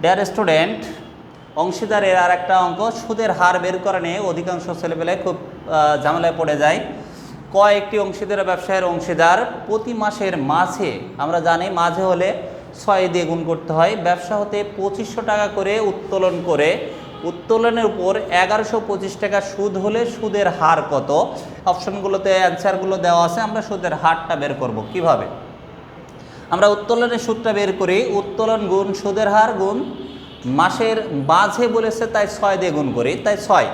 Dear student, অংশীদারের আর একটা অঙ্ক সুদের হার বের করা নিয়ে অধিকাংশ ছেলেপেলে খুব ঝামেলায় পড়ে যায়। কয়েকটি অংশীদার ব্যবসায়ের অংশীদার প্রতি মাসের মাঝে, আমরা জানি মাঝে হলে 6 দিয়ে গুণ করতে হয়, ব্যবসা হতে 2500 টাকা করে উত্তোলন করে উত্তোলনের উপর 1125 টাকা সুদ হলে সুদের হার কত? অপশনগুলোতে অ্যান্সারগুলো দেওয়া আছে। আমরা সুদের হারটা বের করব কিভাবে? আমরা উত্তোলনের সুদটা বের করি, উত্তোলন গুণ সুদের হার গুণ মাসের মাঝে বলেছে তাই 6 দিয়ে গুণ করি, তাই 6।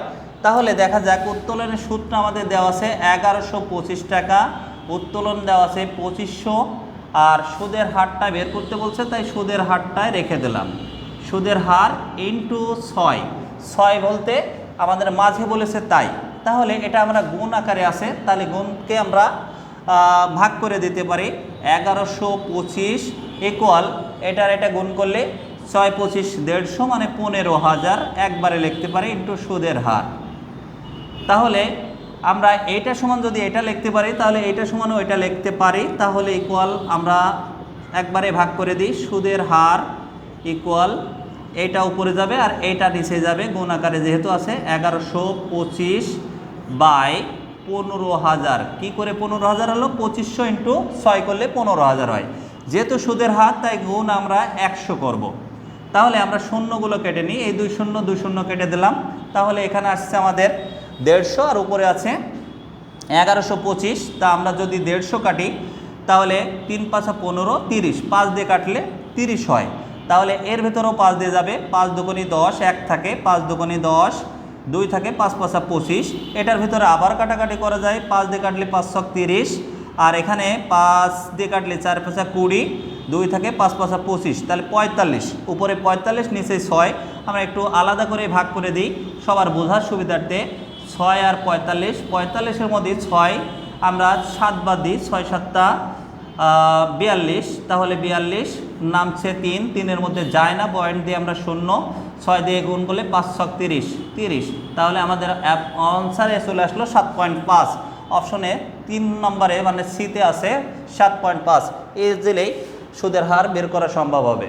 তাহলে দেখা যাক উত্তোলনের সুদটা আমাদের দেওয়া আছে 1125 টাকা, উত্তোলন দেওয়া আছে 2500, আর সুদের হারটা বের করতে বলছে তাই সুদের হারটায় রেখে দিলাম। সুদের হার ইন্টু 6 বলতে আমাদের মাঝে বলেছে তাই, তাহলে এটা আমরা গুণ আকারে আছে, তাহলে গুণকে আমরা ভাগ করে দিতে পারি। 1125 ইকুয়াল এটা গুণ করলে 6 25 150 মানে 15,000 একবারে লিখতে পারি ইন্টু সুদের হার। তাহলে আমরা এইটা সমান যদি এটা লিখতে পারি তাহলে এইটা সমানও এটা লিখতে পারি, তাহলে ইকুয়াল আমরা একবারে ভাগ করে দিই। সুদের হার ইকুয়াল এইটা উপরে যাবে আর এইটা নিচে যাবে, গুণ আকারে যেহেতু আছে। 1125 বাই 15,000, কী করে 15,000 হলো? 2500 ইন্টু 6 করলে 15,000 হয়। যেহেতু সুদের হার তাই গুণ আমরা 100 করব। তাহলে আমরা শূন্যগুলো কেটে নিই, এই 2 শূন্য কেটে দিলাম। তাহলে এখানে আসছে আমাদের 150 আর উপরে আছে 1125। তা আমরা যদি 150 কাটি তাহলে 3 5 15 30, 5 দিয়ে কাটলে 30 হয়। তাহলে এর ভেতরেও 5 দিয়ে যাবে, 5 দুগুণী 10, 1 থাকে, 5 দুগুণী 10, 2 থাকে, 5 5 25। এটার ভিতরে আবার কাটাকাটি করা যায়, 5 দিয়ে কাটলে 5 6 30, আর এখানে 5 দিয়ে কাটলে 4 5 20, 2 থাকে, 5 5 25, তাহলে 45। উপরে 45, নিচে 6। আমরা একটু আলাদা করে ভাগ করে দিই সবার বোঝার সুবিধার্থে। 6 আর 45, 45-এর মধ্যে 6 আমরা 7 বাদ দিই, 6 7 42, তাহলে 42 নামছে 3, 3-এর মধ্যে যায় না, পয়েন্ট দিয়ে আমরা 0, 6 দিয়ে গুণ করলে 5 6 30, তাহলে আমাদের আনসারে চলে আসলো 7.5। অপশনে 3 নম্বরে মানে সিতে আছে 7.5। এই দিলেই সুদের হার বের করা সম্ভব হবে।